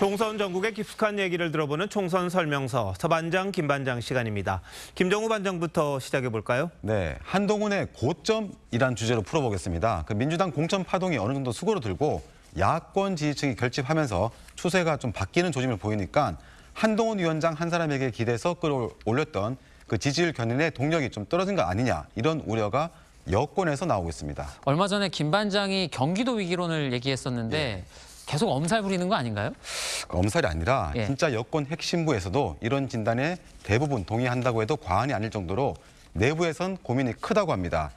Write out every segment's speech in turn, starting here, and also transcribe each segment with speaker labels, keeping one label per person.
Speaker 1: 총선 전국의 깊숙한 얘기를 들어보는 총선 설명서 서반장 김반장 시간입니다. 김정우 반장부터 시작해 볼까요?
Speaker 2: 네, 한동훈의 고점이란 주제로 풀어보겠습니다. 민주당 공천 파동이 어느 정도 수그러들고 야권 지지층이 결집하면서 추세가 좀 바뀌는 조짐을 보이니까 한동훈 위원장 한 사람에게 기대서 끌어올렸던 그 지지율 견인의 동력이 좀 떨어진 거 아니냐, 이런 우려가 여권에서 나오고 있습니다.
Speaker 3: 얼마 전에 김 반장이 경기도 위기론을 얘기했었는데 계속 엄살 부리는 거 아닌가요?
Speaker 2: 엄살이 아니라
Speaker 3: 예.
Speaker 2: 진짜 여권 핵심부에서도 이런 진단에 대부분 동의한다고 해도 과언이 아닐 정도로 내부에선 고민이 크다고 합니다.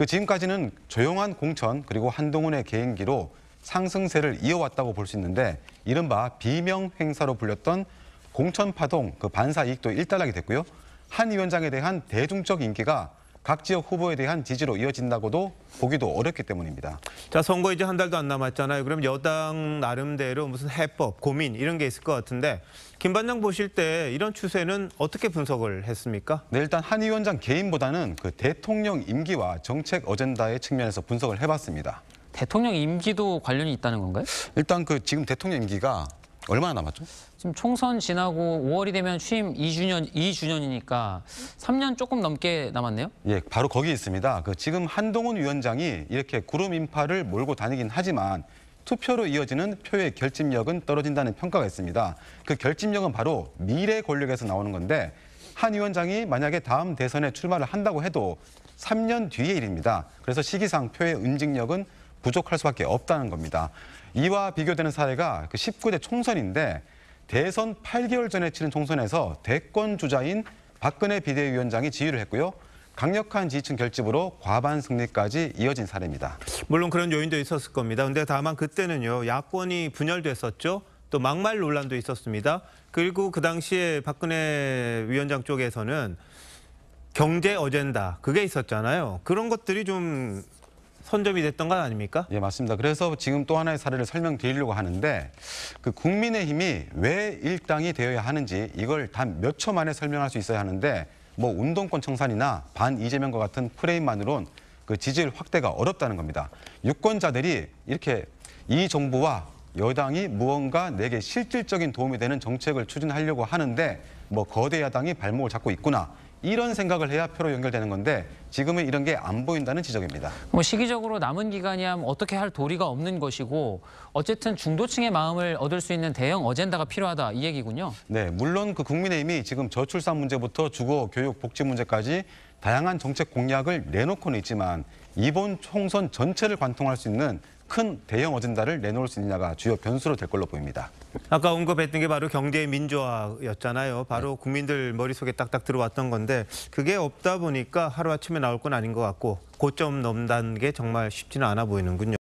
Speaker 2: 지금까지는 조용한 공천 그리고 한동훈의 개인기로 상승세를 이어왔다고 볼 수 있는데, 이른바 비명 행사로 불렸던 공천 파동 반사 이익도 일단락이 됐고요. 한 위원장에 대한 대중적 인기가 각 지역 후보에 대한 지지로 이어진다고도 보기도 어렵기 때문입니다.
Speaker 1: 자, 선거 이제 한 달도 안 남았잖아요. 그럼 여당 나름대로 무슨 해법, 고민 이런 게 있을 것 같은데 김 반장 보실 때 이런 추세는 어떻게 분석을 했습니까?
Speaker 2: 네, 일단 한 위원장 개인보다는 대통령 임기와 정책 어젠다의 측면에서 분석을 해봤습니다.
Speaker 3: 대통령 임기도 관련이 있다는 건가요?
Speaker 2: 일단 지금 대통령 임기가 얼마나 남았죠?
Speaker 3: 지금 총선 지나고 5월이 되면 취임 2주년이니까 3년 조금 넘게 남았네요?
Speaker 2: 예, 바로 거기 있습니다. 지금 한동훈 위원장이 이렇게 구름 인파를 몰고 다니긴 하지만 투표로 이어지는 표의 결집력은 떨어진다는 평가가 있습니다. 그 결집력은 바로 미래 권력에서 나오는 건데, 한 위원장이 만약에 다음 대선에 출마를 한다고 해도 3년 뒤의 일입니다. 그래서 시기상 표의 응징력은 부족할 수밖에 없다는 겁니다. 이와 비교되는 사례가 19대 총선인데, 대선 8개월 전에 치른 총선에서 대권 주자인 박근혜 비대위원장이 지휘를 했고요. 강력한 지지층 결집으로 과반 승리까지 이어진 사례입니다.
Speaker 1: 물론 그런 요인도 있었을 겁니다. 근데 다만 그때는요, 야권이 분열됐었죠. 또 막말 논란도 있었습니다. 그리고 그 당시에 박근혜 위원장 쪽에서는 경제 어젠다, 그게 있었잖아요. 그런 것들이 좀 선점이 됐던 건 아닙니까?
Speaker 2: 예, 맞습니다. 그래서 지금 또 하나의 사례를 설명드리려고 하는데, 국민의힘이 왜 일당이 되어야 하는지 이걸 단 몇 초 만에 설명할 수 있어야 하는데, 운동권 청산이나 반 이재명과 같은 프레임만으론 지지율 확대가 어렵다는 겁니다. 유권자들이 이렇게 이 정부와 여당이 무언가 내게 실질적인 도움이 되는 정책을 추진하려고 하는데 거대 야당이 발목을 잡고 있구나, 이런 생각을 해야 표로 연결되는 건데, 지금은 이런 게 안 보인다는 지적입니다.
Speaker 3: 시기적으로 남은 기간이야 어떻게 할 도리가 없는 것이고, 어쨌든 중도층의 마음을 얻을 수 있는 대형 어젠다가 필요하다, 이 얘기군요.
Speaker 2: 네, 물론 국민의힘이 지금 저출산 문제부터 주거, 교육, 복지 문제까지 다양한 정책 공약을 내놓고는 있지만 이번 총선 전체를 관통할 수 있는 큰 대형 어젠다를 내놓을 수 있느냐가 주요 변수로 될 걸로 보입니다.
Speaker 1: 아까 언급했던 게 바로 경제 민주화였잖아요. 바로 국민들 머릿속에 딱딱 들어왔던 건데 그게 없다 보니까 하루아침에 나올 건 아닌 것 같고 고점 넘는 게 정말 쉽지는 않아 보이는군요.